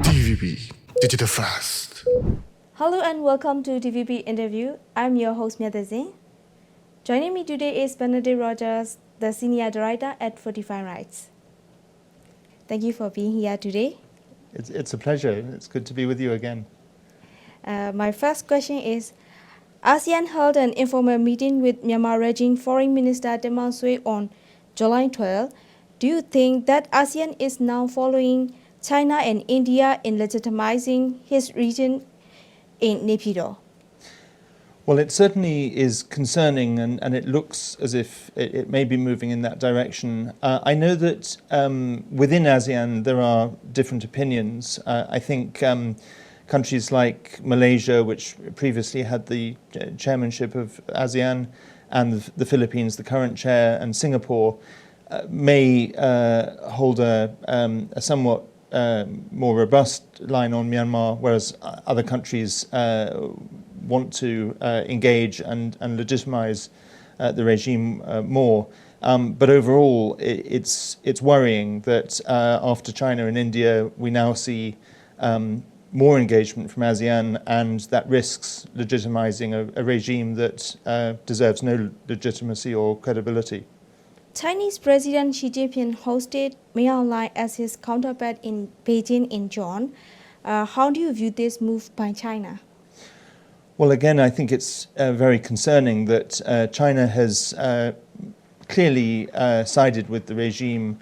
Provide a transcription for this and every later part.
DVB Digital Fast. Hello and welcome to DVB Interview. I'm your host Myanmar. Joining me today is Benedict Rogers, the Senior Director at Fortify Rights. Thank you for being here today. It's a pleasure. It's good to be with you again. My first question is, ASEAN held an informal meeting with Myanmar regime Foreign Minister Temang Sui on July 12. Do you think that ASEAN is now following China and India in legitimizing his region in Naypyidaw? Well, it certainly is concerning, and it looks as if it may be moving in that direction. I know that within ASEAN there are different opinions. I think countries like Malaysia, which previously had the chairmanship of ASEAN, and the Philippines, the current chair, and Singapore, may hold a somewhat more robust line on Myanmar, whereas other countries want to engage and legitimize the regime more. But overall, it's worrying that after China and India, we now see more engagement from ASEAN, and that risks legitimizing a regime that deserves no legitimacy or credibility. Chinese President Xi Jinping hosted Myanmar as his counterpart in Beijing in June. How do you view this move by China? Well, again, I think it's very concerning that China has clearly sided with the regime.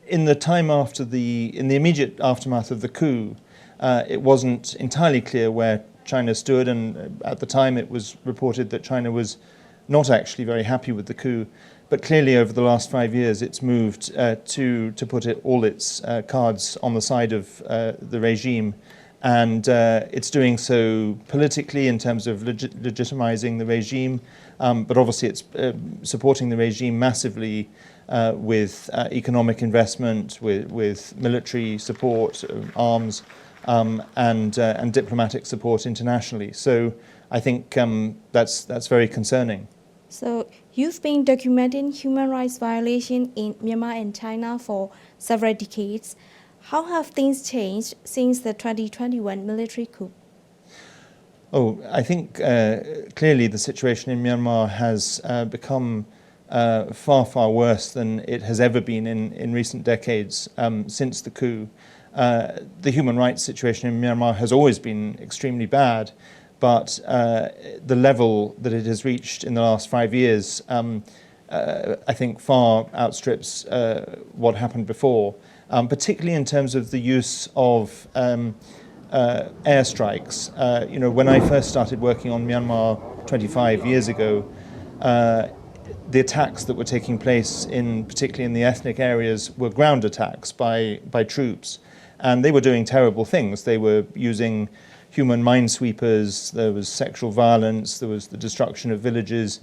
In the time after in the immediate aftermath of the coup, it wasn't entirely clear where China stood, and at the time it was reported that China was not actually very happy with the coup. But clearly over the last 5 years it's moved to put all its cards on the side of the regime, and it's doing so politically in terms of legitimizing the regime, but obviously it's supporting the regime massively with economic investment, with military support, arms, and diplomatic support internationally. So I think that's very concerning. So you've been documenting human rights violations in Myanmar and China for several decades. How have things changed since the 2021 military coup? Oh, I think clearly the situation in Myanmar has become far, far worse than it has ever been in recent decades since the coup. The human rights situation in Myanmar has always been extremely bad, but the level that it has reached in the last 5 years, I think, far outstrips what happened before, particularly in terms of the use of airstrikes. When I first started working on Myanmar 25 years ago, the attacks that were taking place, particularly in the ethnic areas, were ground attacks by troops, and they were doing terrible things. They were using human minesweepers, there was sexual violence, there was the destruction of villages,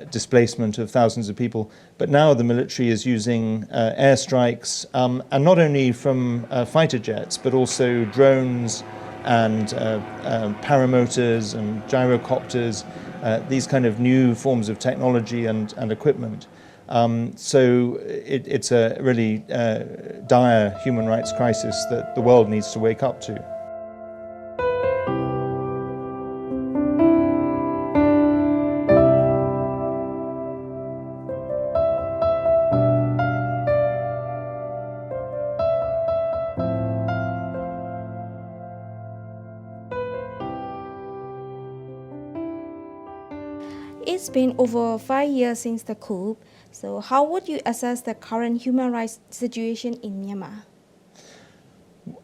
displacement of thousands of people. But now the military is using airstrikes, and not only from fighter jets, but also drones and paramotors and gyrocopters, these kind of new forms of technology and equipment. So it's a really dire human rights crisis that the world needs to wake up to. It's been over 5 years since the coup. So how would you assess the current human rights situation in Myanmar?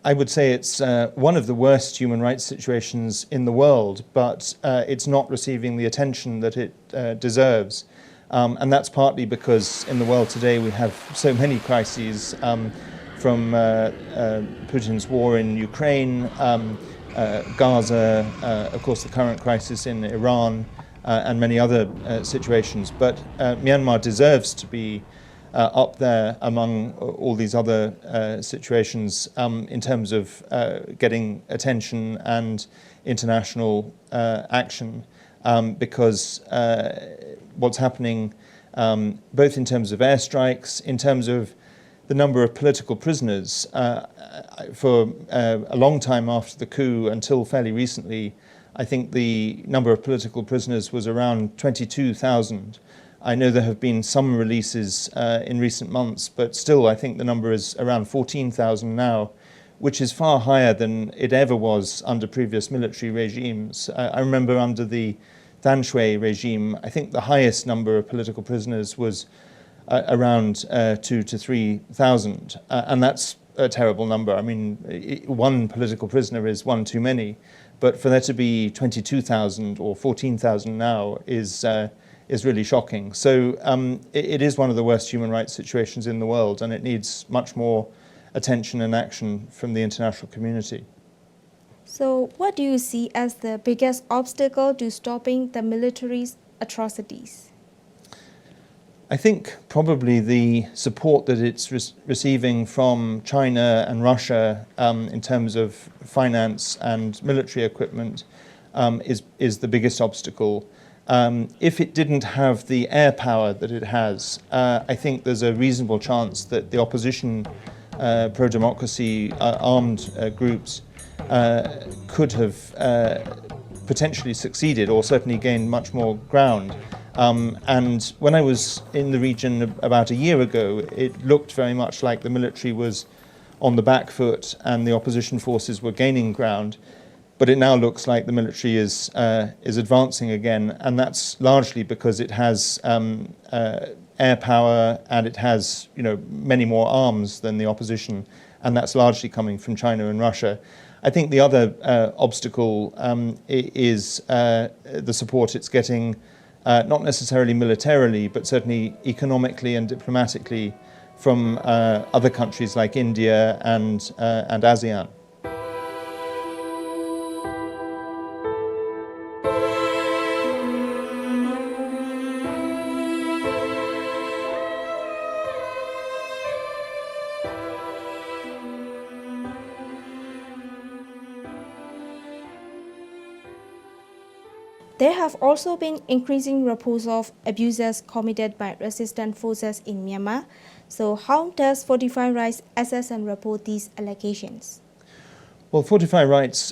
I would say it's one of the worst human rights situations in the world, but it's not receiving the attention that it deserves. And that's partly because in the world today we have so many crises, from Putin's war in Ukraine, Gaza, of course the current crisis in Iran, and many other situations. But Myanmar deserves to be up there among all these other situations in terms of getting attention and international action, because what's happening, both in terms of airstrikes, in terms of the number of political prisoners. For a long time after the coup, until fairly recently, I think the number of political prisoners was around 22,000. I know there have been some releases in recent months, but still I think the number is around 14,000 now, which is far higher than it ever was under previous military regimes. I remember under the Than Shwe regime, I think the highest number of political prisoners was around 2,000 to 3,000, and that's a terrible number. I mean, one political prisoner is one too many, but for there to be 22,000 or 14,000 now is really shocking. So it is one of the worst human rights situations in the world, and it needs much more attention and action from the international community. So, what do you see as the biggest obstacle to stopping the military's atrocities? I think probably the support that it's receiving from China and Russia in terms of finance and military equipment is the biggest obstacle. If it didn't have the air power that it has, I think there's a reasonable chance that the opposition pro-democracy armed groups could have potentially succeeded or certainly gained much more ground. And when I was in the region about a year ago, it looked very much like the military was on the back foot and the opposition forces were gaining ground. But it now looks like the military is advancing again, and that's largely because it has air power and it has, many more arms than the opposition, and that's largely coming from China and Russia. I think the other obstacle is the support it's getting, not necessarily militarily, but certainly economically and diplomatically from other countries like India and ASEAN. There have also been increasing reports of abuses committed by resistance forces in Myanmar. So how does Fortify Rights assess and report these allegations? Well, Fortify Rights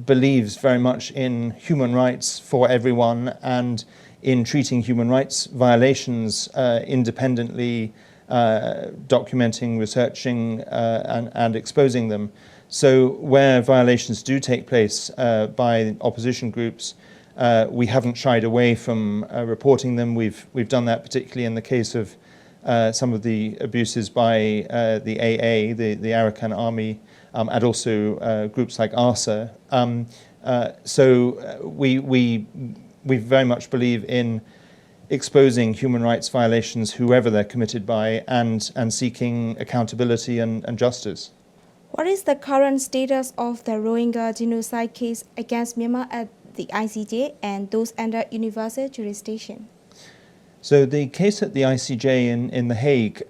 believes very much in human rights for everyone and in treating human rights violations independently, documenting, researching and exposing them. So where violations do take place by opposition groups, we haven't shied away from reporting them. We've done that particularly in the case of some of the abuses by the AA, the Arakan Army, and also groups like ARSA. So we very much believe in exposing human rights violations, whoever they're committed by, and seeking accountability and justice. What is the current status of the Rohingya genocide case against Myanmar at the ICJ and those under universal jurisdiction? So the case at the ICJ in The Hague,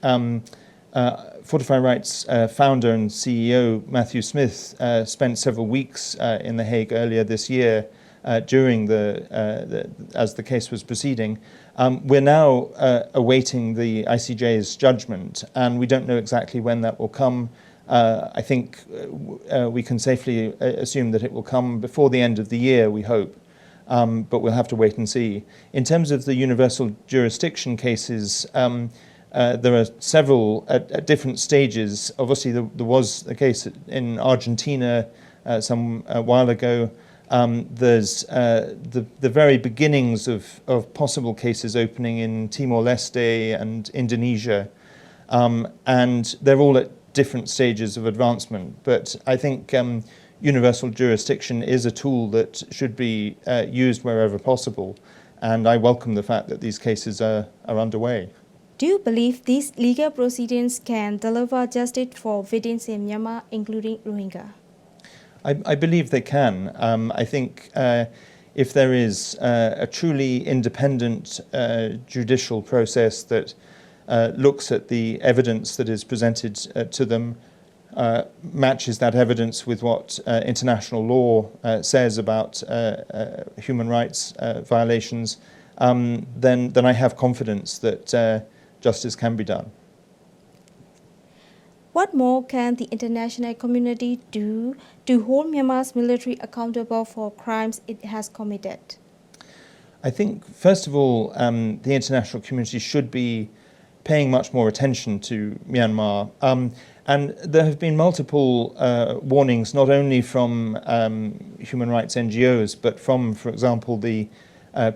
Fortify Rights founder and CEO Matthew Smith spent several weeks in The Hague earlier this year during as the case was proceeding. We're now awaiting the ICJ's judgment, and we don't know exactly when that will come. I think we can safely assume that it will come before the end of the year, we hope, but we'll have to wait and see. In terms of the universal jurisdiction cases, there are several at different stages. Obviously, there was a case in Argentina some while ago. There's the very beginnings of possible cases opening in Timor-Leste and Indonesia, and they're all at different stages of advancement. But I think universal jurisdiction is a tool that should be used wherever possible, and I welcome the fact that these cases are underway. Do you believe these legal proceedings can deliver justice for victims in Myanmar, including Rohingya? I believe they can. I think if there is a truly independent judicial process that looks at the evidence that is presented to them, matches that evidence with what international law says about human rights violations, then I have confidence that justice can be done. What more can the international community do to hold Myanmar's military accountable for crimes it has committed? I think, first of all, the international community should be paying much more attention to Myanmar. And there have been multiple warnings, not only from human rights NGOs, but from, for example, the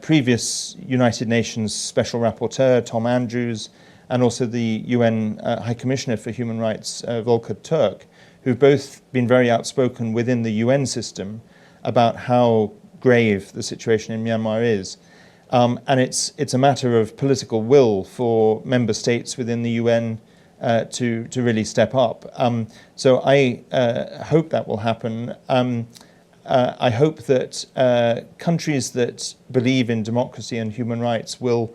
previous United Nations Special Rapporteur, Tom Andrews, and also the UN High Commissioner for Human Rights, Volker Turk, who've both been very outspoken within the UN system about how grave the situation in Myanmar is. And it's a matter of political will for member states within the UN to really step up. So I hope that will happen. I hope that countries that believe in democracy and human rights will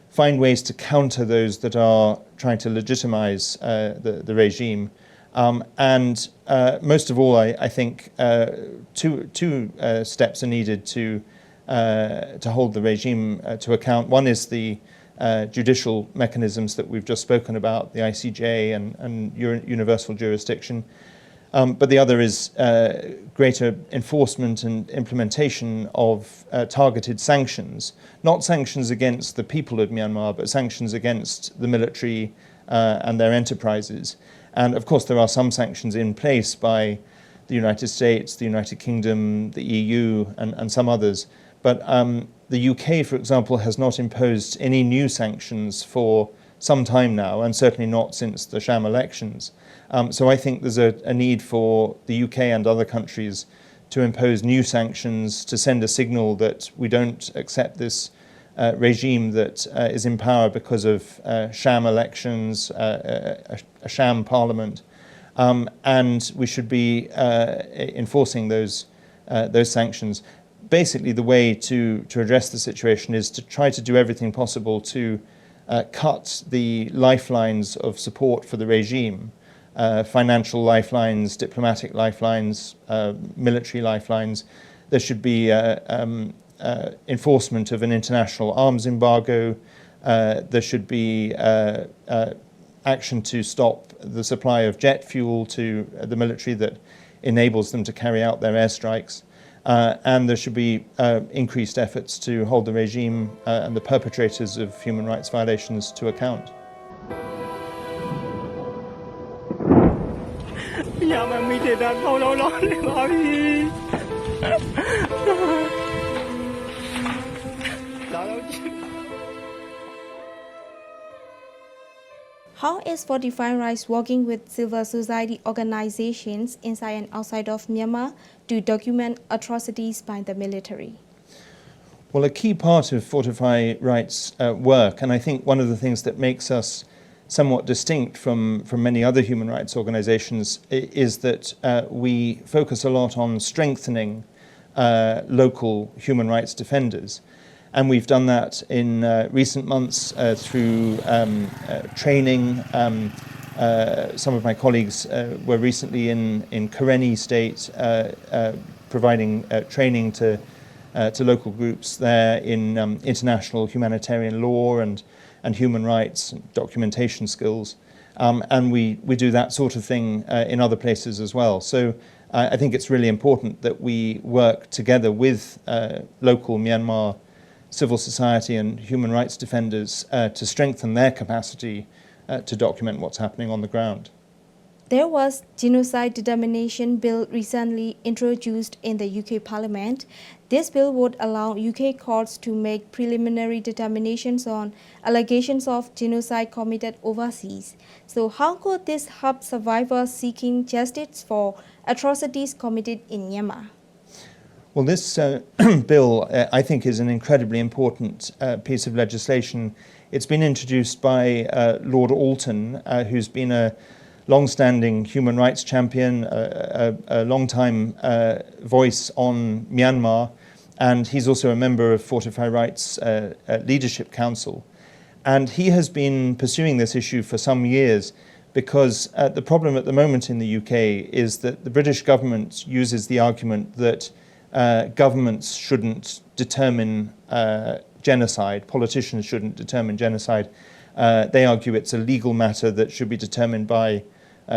find ways to counter those that are trying to legitimize the regime. And most of all, I think two steps are needed to hold the regime to account. One is the judicial mechanisms that we've just spoken about, the ICJ and universal jurisdiction. But the other is greater enforcement and implementation of targeted sanctions, not sanctions against the people of Myanmar, but sanctions against the military and their enterprises. And of course, there are some sanctions in place by the United States, the United Kingdom, the EU, and some others. But the UK, for example, has not imposed any new sanctions for some time now, and certainly not since the sham elections. So I think there's a need for the UK and other countries to impose new sanctions to send a signal that we don't accept this regime that is in power because of sham elections, a sham parliament, and we should be enforcing those sanctions. Basically, the way to address the situation is to try to do everything possible to cut the lifelines of support for the regime, financial lifelines, diplomatic lifelines, military lifelines. There should be enforcement of an international arms embargo. There should be action to stop the supply of jet fuel to the military that enables them to carry out their airstrikes. And there should be increased efforts to hold the regime and the perpetrators of human rights violations to account. How is Fortify Rights working with civil society organizations inside and outside of Myanmar to document atrocities by the military? Well, a key part of Fortify Rights work, and I think one of the things that makes us somewhat distinct from many other human rights organizations, is that we focus a lot on strengthening local human rights defenders. And we've done that in recent months through training. Some of my colleagues were recently in Karenni State providing training to local groups there in international humanitarian law and human rights and documentation skills. And we do that sort of thing in other places as well. So I think it's really important that we work together with local Myanmar civil society and human rights defenders to strengthen their capacity to document what's happening on the ground. There was genocide determination bill recently introduced in the UK Parliament. This bill would allow UK courts to make preliminary determinations on allegations of genocide committed overseas. So how could this help survivors seeking justice for atrocities committed in Myanmar? Well, this bill, I think, is an incredibly important piece of legislation. It's been introduced by Lord Alton, who's been a long-standing human rights champion, a long-time voice on Myanmar, and he's also a member of Fortify Rights Leadership Council. And he has been pursuing this issue for some years because the problem at the moment in the UK is that the British government uses the argument that governments shouldn't determine genocide, politicians shouldn't determine genocide. They argue it's a legal matter that should be determined by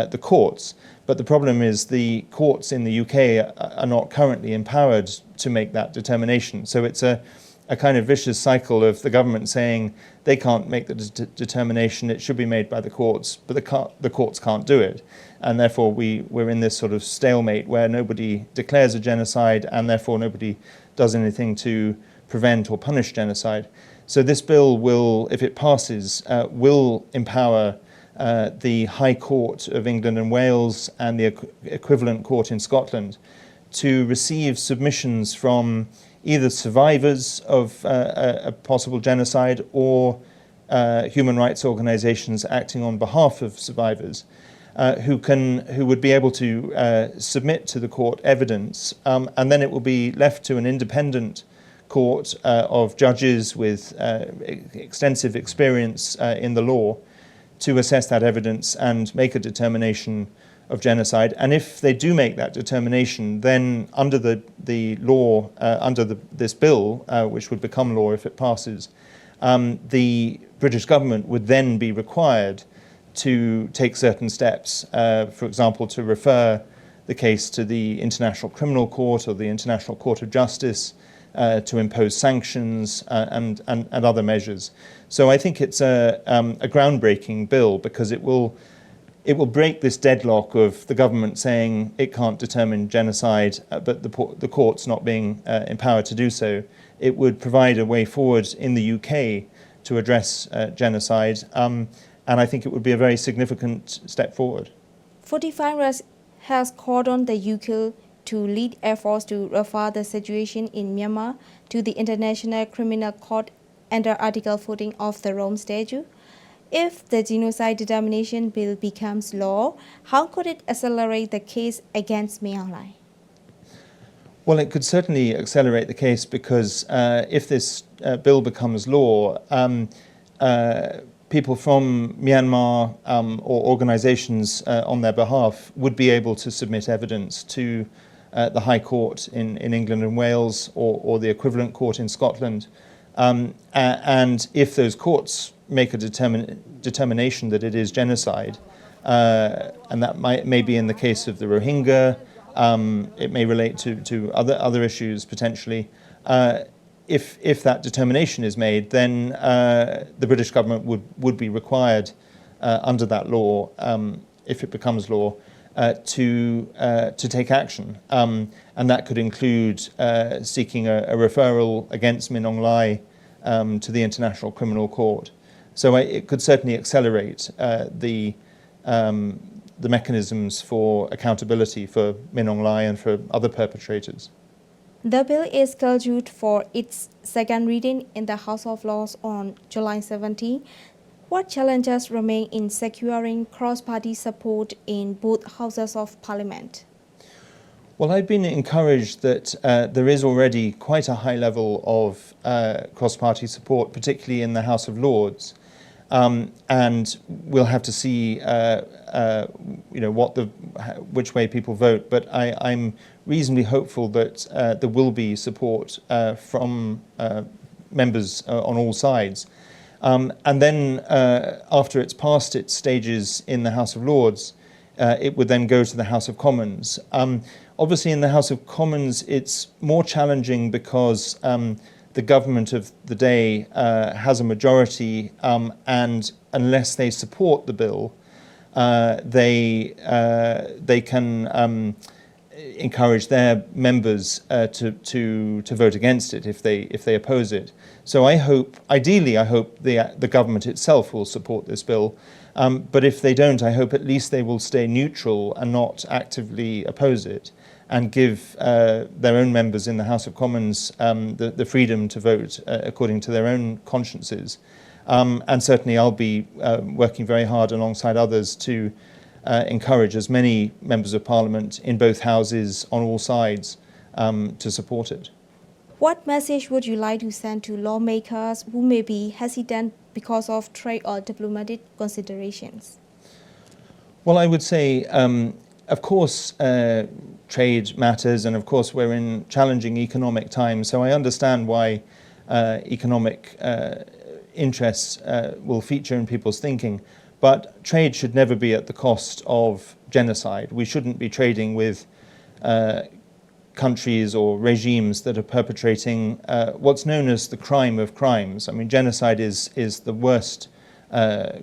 the courts. But the problem is the courts in the UK are not currently empowered to make that determination. So it's a kind of vicious cycle of the government saying they can't make the determination, it should be made by the courts, but the courts can't do it. And therefore we're in this sort of stalemate where nobody declares a genocide and therefore nobody does anything to prevent or punish genocide. So this bill will, if it passes, will empower the High Court of England and Wales and the equivalent court in Scotland to receive submissions from either survivors of a possible genocide or human rights organisations acting on behalf of survivors who would be able to submit to the court evidence, and then it will be left to an independent court of judges with extensive experience in the law to assess that evidence and make a determination of genocide. And if they do make that determination, then under the law, this bill, which would become law if it passes, the British government would then be required to take certain steps, for example, to refer the case to the International Criminal Court or the International Court of Justice, to impose sanctions and other measures. So I think it's a groundbreaking bill because it will break this deadlock of the government saying it can't determine genocide, but the courts not being empowered to do so. It would provide a way forward in the UK to address genocide, and I think it would be a very significant step forward. Fortify Rights has called on the UK to lead efforts to refer the situation in Myanmar to the International Criminal Court under Article 14 of the Rome Statute. If the genocide determination bill becomes law, how could it accelerate the case against Myanmar? Well, it could certainly accelerate the case because if this bill becomes law, people from Myanmar or organisations on their behalf would be able to submit evidence to the High Court in England and Wales or the equivalent court in Scotland. And if those courts make a determination that it is genocide, and that may be in the case of the Rohingya, it may relate to other issues potentially. If that determination is made, then the British government would be required under that law, if it becomes law, to take action, and that could include seeking a referral against Min Aung Hlaing to the International Criminal Court. So it could certainly accelerate the mechanisms for accountability for Min Aung Hlaing and for other perpetrators. The bill is scheduled for its second reading in the House of Lords on July 17. What challenges remain in securing cross-party support in both houses of Parliament? Well, I've been encouraged that there is already quite a high level of cross-party support, particularly in the House of Lords, and we'll have to see, which way people vote. But I'm reasonably hopeful that there will be support from members on all sides. And then after it's passed its stages in the House of Lords, it would then go to the House of Commons. Obviously in the House of Commons it's more challenging because the government of the day has a majority, and unless they support the bill, they can encourage their members to vote against it if they oppose it. So ideally I hope the government itself will support this bill, but if they don't, I hope at least they will stay neutral and not actively oppose it, and give their own members in the House of Commons the freedom to vote according to their own consciences. And certainly I'll be working very hard alongside others to encourage as many members of Parliament in both houses on all sides to support it. What message would you like to send to lawmakers who may be hesitant because of trade or diplomatic considerations? Well, I would say, of course, trade matters, and of course we're in challenging economic times, so I understand why economic interests will feature in people's thinking. But trade should never be at the cost of genocide. We shouldn't be trading with countries or regimes that are perpetrating what's known as the crime of crimes. I mean, genocide is the worst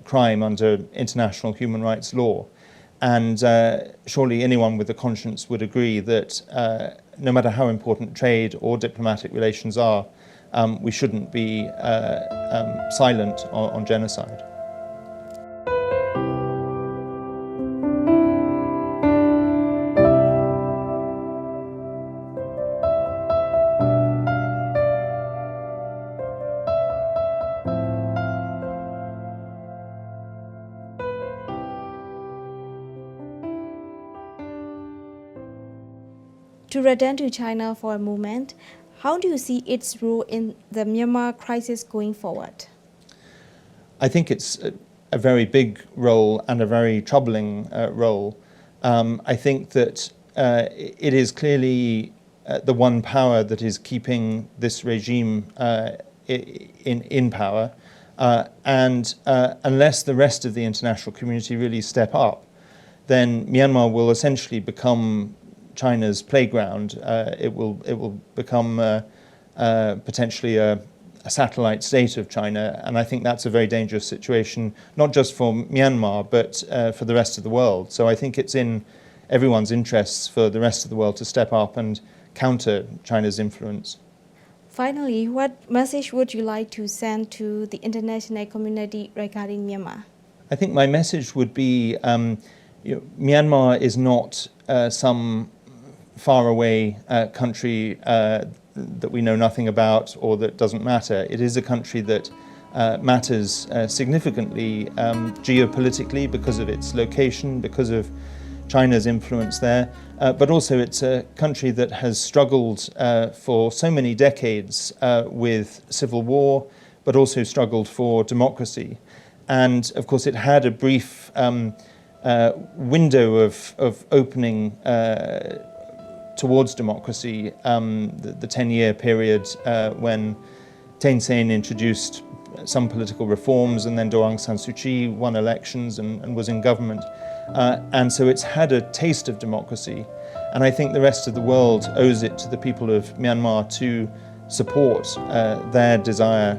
crime under international human rights law. And surely anyone with a conscience would agree that no matter how important trade or diplomatic relations are, we shouldn't be silent on genocide. To return to China for a moment, how do you see its role in the Myanmar crisis going forward? I think it's a very big role and a very troubling role. I think that it is clearly the one power that is keeping this regime in power. And unless the rest of the international community really step up, then Myanmar will essentially become China's playground. It will become potentially a satellite state of China, and I think that's a very dangerous situation, not just for Myanmar, but for the rest of the world. So I think it's in everyone's interests for the rest of the world to step up and counter China's influence. Finally, what message would you like to send to the international community regarding Myanmar? I think my message would be Myanmar is not some faraway country that we know nothing about or that doesn't matter. It is a country that matters significantly geopolitically because of its location, because of China's influence there, but also it's a country that has struggled for so many decades with civil war, but also struggled for democracy. And of course it had a brief window of opening towards democracy, the 10-year period when Thein Sein introduced some political reforms, and then Aung San Suu Kyi won elections and was in government. And so it's had a taste of democracy. And I think the rest of the world owes it to the people of Myanmar to support their desire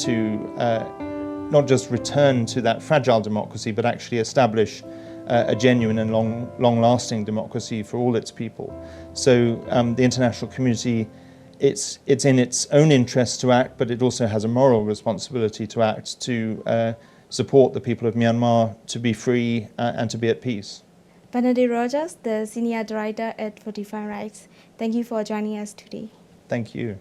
to not just return to that fragile democracy, but actually establish a genuine and long-lasting democracy for all its people. So the international community, it's in its own interest to act, but it also has a moral responsibility to act to support the people of Myanmar to be free and to be at peace. Benedict Rogers, the Senior Director at Fortify Rights, thank you for joining us today. Thank you.